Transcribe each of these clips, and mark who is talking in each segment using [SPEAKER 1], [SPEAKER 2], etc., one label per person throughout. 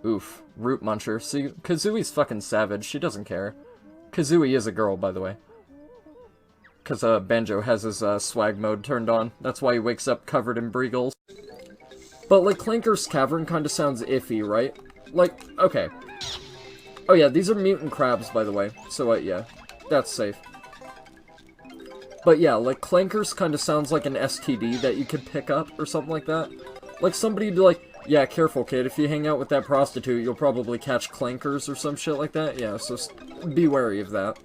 [SPEAKER 1] Oof. Root muncher. See, Kazui's fucking savage. She doesn't care. Kazooie is a girl, by the way. Because Banjo has his swag mode turned on. That's why he wakes up covered in Breagles. But, like, Clanker's Cavern kind of sounds iffy, right? Like, okay. Oh yeah, these are mutant crabs, by the way. So, yeah. That's safe. But yeah, like, Clankers kind of sounds like an STD that you could pick up, or something like that. Like, somebody'd be like, yeah, careful, kid, if you hang out with that prostitute, you'll probably catch clankers or some shit like that. Yeah, so be wary of that.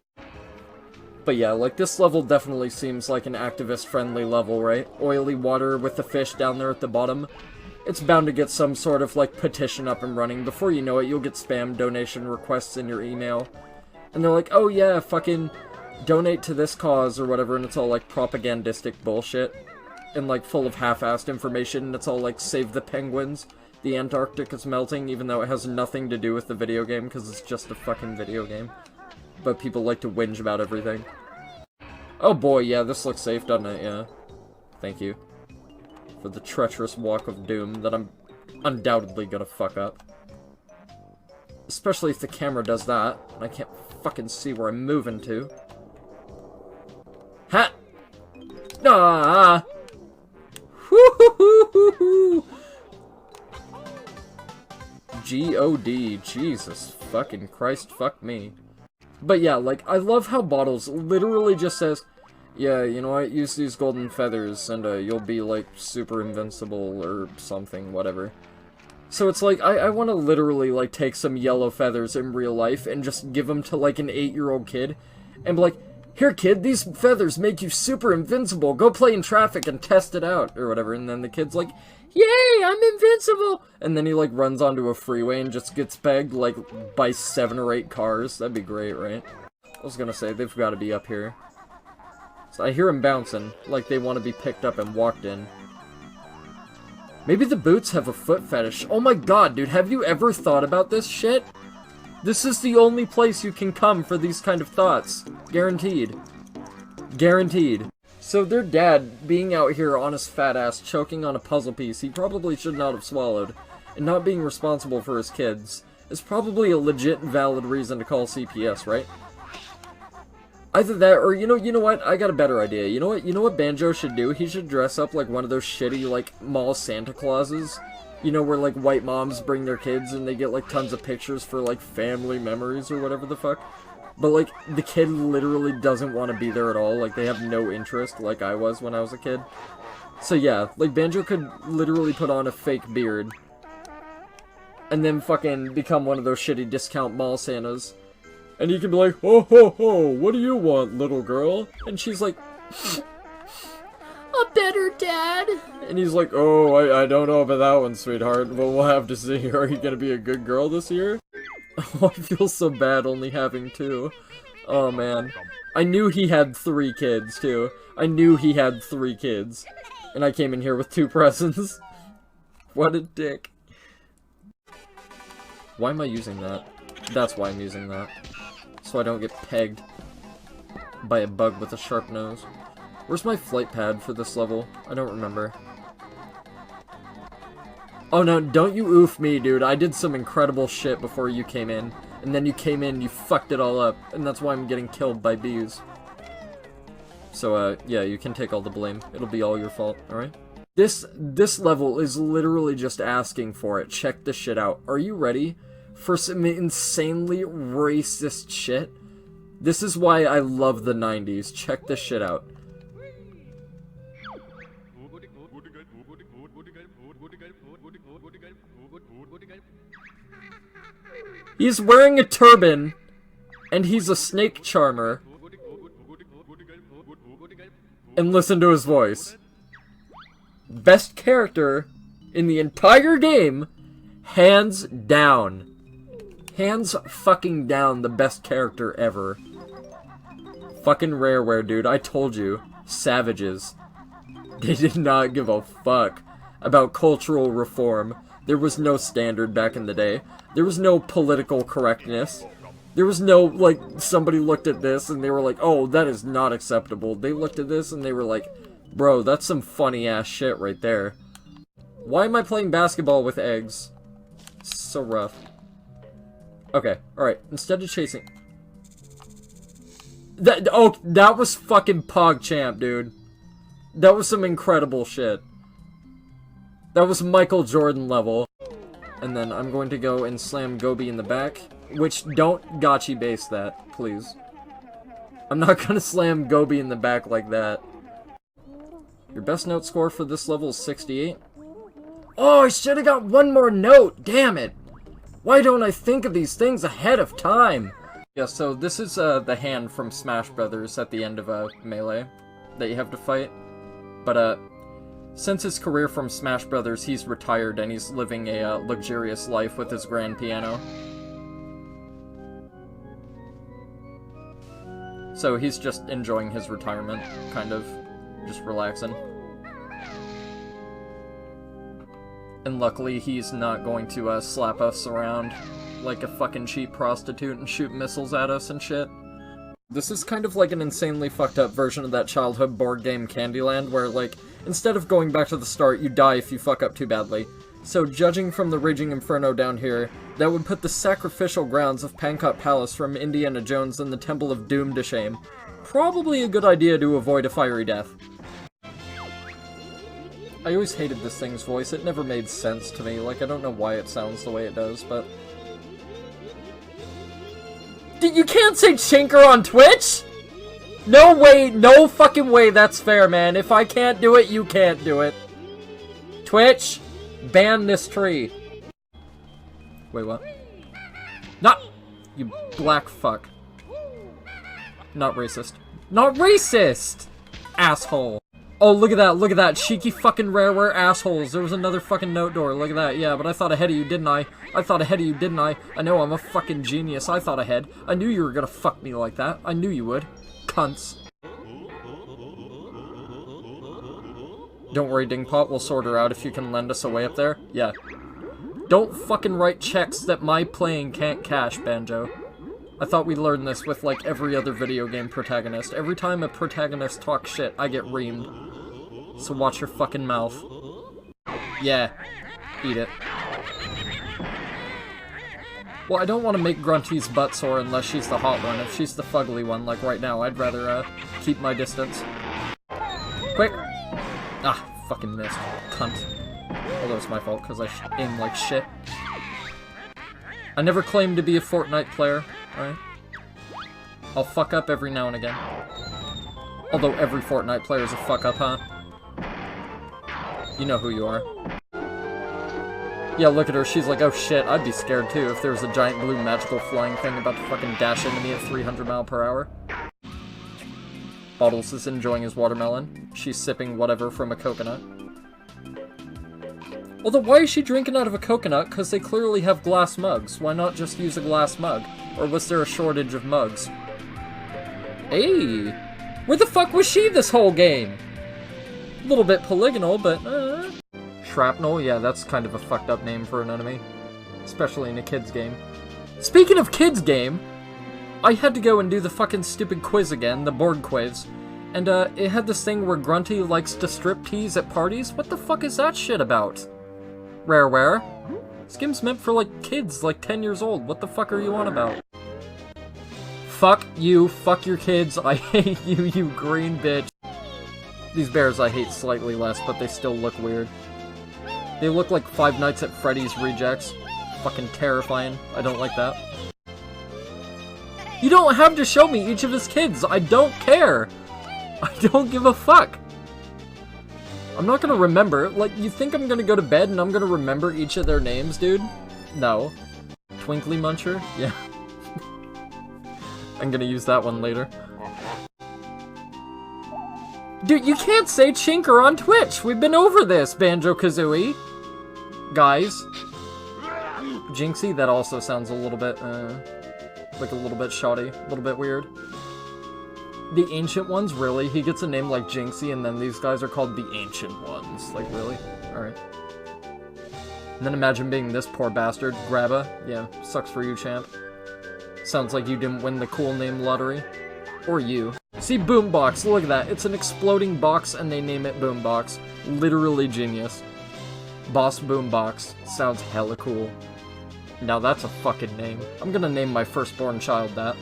[SPEAKER 1] But yeah, like, this level definitely seems like an activist-friendly level, right? Oily water with the fish down there at the bottom. It's bound to get some sort of, like, petition up and running. Before you know it, you'll get spam donation requests in your email. And they're like, oh yeah, fucking donate to this cause or whatever, and it's all, like, propagandistic bullshit. And, like, full of half-assed information, and it's all, like, save the penguins. The Antarctic is melting, even though it has nothing to do with the video game, because it's just a fucking video game. But people like to whinge about everything. Oh boy, yeah, this looks safe, doesn't it? Yeah. Thank you. For the treacherous walk of doom that I'm undoubtedly gonna fuck up. Especially if the camera does that, and I can't fucking see where I'm moving to. Ha! Ah! Woo-hoo-hoo-hoo-hoo! G-O-D, Jesus fucking Christ, fuck me. But yeah, like, I love how Bottles literally just says, yeah, you know what, use these golden feathers, and you'll be, like, super invincible, or something, whatever. So it's like, I want to literally, like, take some yellow feathers in real life, and just give them to, like, an 8-year-old kid, and be like, here kid, these feathers make you super invincible, go play in traffic and test it out, or whatever, and then the kid's like, yay, I'm invincible! And then he, like, runs onto a freeway and just gets pegged, like, by 7 or 8 cars. That'd be great, right? I was gonna say, they've gotta be up here. So I hear them bouncing, like they want to be picked up and walked in. Maybe the boots have a foot fetish. Oh my god, dude, have you ever thought about this shit? This is the only place you can come for these kind of thoughts. Guaranteed. Guaranteed. So their dad, being out here on his fat ass, choking on a puzzle piece he probably should not have swallowed, and not being responsible for his kids, is probably a legit and valid reason to call CPS, right? Either that, or you know what? I got a better idea. You know what Banjo should do? He should dress up like one of those shitty, like, mall Santa Clauses. You know, where, like, white moms bring their kids and they get, like, tons of pictures for, like, family memories or whatever the fuck. But, like, the kid literally doesn't want to be there at all. Like, they have no interest, like I was when I was a kid. So, yeah, like, Banjo could literally put on a fake beard. And then fucking become one of those shitty discount mall Santas. And he can be like, ho ho ho, what do you want, little girl? And she's like, a better dad. And he's like, oh, I don't know about that one, sweetheart. Well, we'll have to see. Are you gonna be a good girl this year? Oh, I feel so bad only having 2. Oh, man. I knew he had 3 kids, too. I knew he had 3 kids. And I came in here with 2 presents. What a dick. Why am I using that? That's why I'm using that. So I don't get pegged by a bug with a sharp nose. Where's my flight pad for this level? I don't remember. Oh no, don't you oof me, dude. I did some incredible shit before you came in. And then you came in, you fucked it all up. And that's why I'm getting killed by bees. So, yeah, you can take all the blame. It'll be all your fault, alright? This level is literally just asking for it. Check this shit out. Are you ready for some insanely racist shit? This is why I love the 90s. Check this shit out. He's wearing a turban, and he's a snake charmer. And listen to his voice. Best character in the entire game, hands down. Hands fucking down, the best character ever. Fucking Rareware, dude, I told you. Savages. They did not give a fuck about cultural reform. There was no standard back in the day. There was no political correctness. There was no, like, somebody looked at this and they were like, oh, that is not acceptable. They looked at this and they were like, bro, that's some funny ass shit right there. Why am I playing basketball with eggs? so rough. Okay, alright, instead of chasing... that was fucking PogChamp, dude. That was some incredible shit. That was Michael Jordan level. And then I'm going to go and slam Gobi in the back. Which, don't gotchi base that, please. I'm not gonna slam Gobi in the back like that. Your best note score for this level is 68. Oh, I should've got one more note! Damn it! Why don't I think of these things ahead of time? Yeah, so this is the hand from Smash Brothers at the end of Melee that you have to fight. But since his career from Smash Brothers, he's retired and he's living a luxurious life with his grand piano. So he's just enjoying his retirement, kind of, just relaxing. And luckily, he's not going to slap us around like a fucking cheap prostitute and shoot missiles at us and shit. This is kind of like an insanely fucked up version of that childhood board game Candyland, where, like, instead of going back to the start, you die if you fuck up too badly. So, judging from the Raging Inferno down here, that would put the sacrificial grounds of Pankot Palace from Indiana Jones and the Temple of Doom to shame. Probably a good idea to avoid a fiery death. I always hated this thing's voice, it never made sense to me, like, I don't know why it sounds the way it does, but... You can't say Chinker on Twitch?! No way, no fucking way that's fair, man. If I can't do it, you can't do it. Twitch, ban this tree. Wait, what? Not... You black fuck. Not racist. Not racist! Asshole. Oh, look at that, cheeky fucking rareware assholes. There was another fucking note door, look at that. Yeah, but I thought ahead of you, didn't I? I thought ahead of you, didn't I? I know, I'm a fucking genius. I thought ahead. I knew you were gonna fuck me like that. I knew you would. Cunts. Don't worry, Dingpot, we'll sort her out if you can lend us a way up there. Yeah. Don't fucking write checks that my playing can't cash, Banjo. I thought we learned this with, like, every other video game protagonist. Every time a protagonist talks shit, I get reamed. So watch your fucking mouth. Yeah. Eat it. Well, I don't want to make Grunty's butt sore unless she's the hot one. If she's the fugly one, like right now, I'd rather, keep my distance. Quick! Ah, fucking missed. Cunt. Although it's my fault, because I aim like shit. I never claimed to be a Fortnite player, alright? I'll fuck up every now and again. Although every Fortnite player is a fuck up, huh? You know who you are. Yeah, look at her, she's like, oh shit, I'd be scared too if there was a giant blue magical flying thing about to fucking dash into me at 300 mph. Bottles is enjoying his watermelon. She's sipping whatever from a coconut. Although, why is she drinking out of a coconut? Because they clearly have glass mugs. Why not just use a glass mug? Or was there a shortage of mugs? Hey! Where the fuck was she this whole game? A little bit polygonal, but, Shrapnel? Yeah, that's kind of a fucked up name for an enemy. Especially in a kid's game. Speaking of kids' game, I had to go and do the fucking stupid quiz again, the board quiz. And, it had this thing where Grunty likes to strip tease at parties. What the fuck is that shit about? Rareware? This game's meant for, like, kids, like 10 years old. What the fuck are you on about? Fuck you, fuck your kids, I hate you, you green bitch. These bears I hate slightly less, but they still look weird. They look like Five Nights at Freddy's rejects. Fucking terrifying. I don't like that. You don't have to show me each of his kids, I don't care! I don't give a fuck! I'm not gonna remember. Like, you think I'm gonna go to bed and I'm gonna remember each of their names, dude? No. Twinkly Muncher? Yeah. I'm gonna use that one later. Dude, you can't say Chinker on Twitch! We've been over this, Banjo-Kazooie! Guys. Jinxie? That also sounds a little bit, like a little bit shoddy. A little bit weird. The Ancient Ones? Really? He gets a name like Jinxie, and then these guys are called the Ancient Ones. Like, really? Alright. And then imagine being this poor bastard. Grabba? Yeah, sucks for you, champ. Sounds like you didn't win the cool name lottery. Or you. See, Boombox, look at that. It's an exploding box, and they name it Boombox. Literally genius. Boss Boombox. Sounds hella cool. Now that's a fucking name. I'm gonna name my firstborn child that.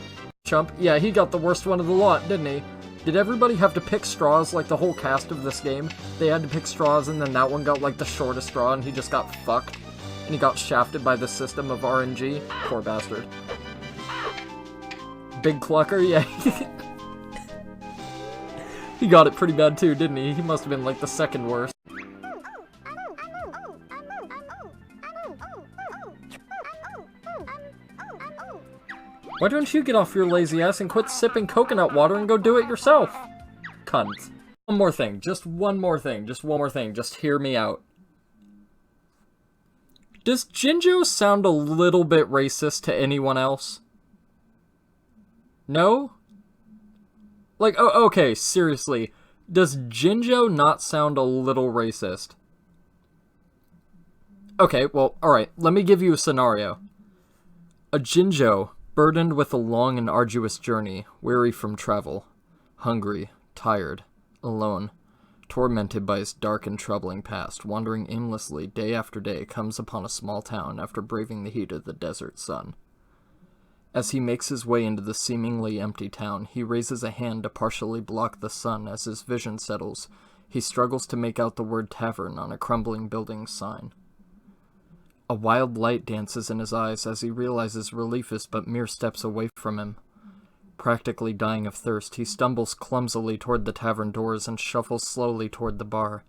[SPEAKER 1] Chump? Yeah, he got the worst one of the lot, didn't he? Did everybody have to pick straws like the whole cast of this game? They had to pick straws and then that one got like the shortest straw and he just got fucked. And he got shafted by the system of RNG. Poor bastard. Big Clucker? Yeah. He got it pretty bad too, didn't he? He must have been like the second worst. Why don't you get off your lazy ass and quit sipping coconut water and go do it yourself? Cunt. One more thing. Just one more thing. Just one more thing. Just hear me out. Does Jinjo sound a little bit racist to anyone else? No? Like, oh, okay, seriously. Does Jinjo not sound a little racist? Okay, well, alright. Let me give you a scenario. A Jinjo burdened with a long and arduous journey, weary from travel, hungry, tired, alone, tormented by his dark and troubling past, wandering aimlessly day after day, comes upon a small town after braving the heat of the desert sun. As he makes his way into the seemingly empty town, he raises a hand to partially block the sun. As his vision settles, he struggles to make out the word tavern on a crumbling building sign. A wild light dances in his eyes as he realizes relief is but mere steps away from him. Practically dying of thirst, he stumbles clumsily toward the tavern doors and shuffles slowly toward the bar.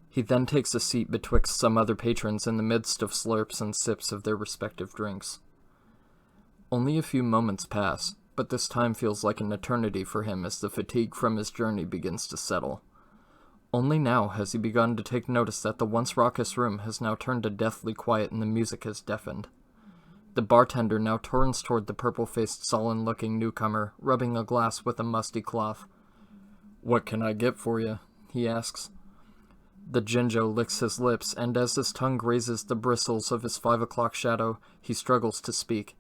[SPEAKER 1] He then takes a seat betwixt some other patrons in the midst of slurps and sips of their respective drinks. Only a few moments pass, but this time feels like an eternity for him as the fatigue from his journey begins to settle. Only now has he begun to take notice that the once raucous room has now turned to deathly quiet and the music has deafened. The bartender now turns toward the purple-faced, sullen-looking newcomer, rubbing a glass with a musty cloth. "What can I get for you?" he asks. The Jinjo licks his lips, and as his tongue grazes the bristles of his 5 o'clock shadow, he struggles to speak.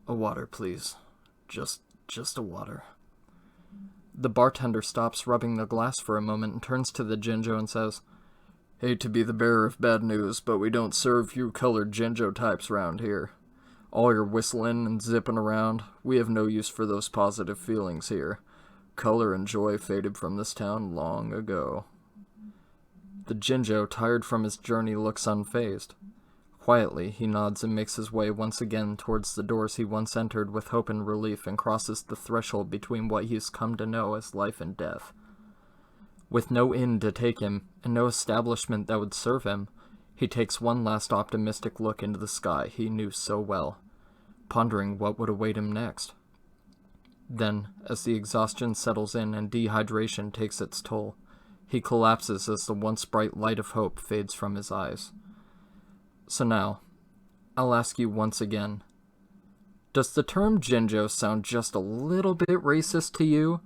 [SPEAKER 1] "A water, please. Just a water." The bartender stops rubbing the glass for a moment and turns to the Jinjo and says, "Hate to be the bearer of bad news, but we don't serve you colored Jinjo types round here. All your whistling and zipping around, we have no use for those positive feelings here. Color and joy faded from this town long ago." The Jinjo, tired from his journey, looks unfazed. Quietly, he nods and makes his way once again towards the doors he once entered with hope and relief and crosses the threshold between what he has come to know as life and death. With no inn to take him, and no establishment that would serve him, he takes one last optimistic look into the sky he knew so well, pondering what would await him next. Then, as the exhaustion settles in and dehydration takes its toll, he collapses as the once bright light of hope fades from his eyes. So now, I'll ask you once again, does the term Jinjo sound just a little bit racist to you?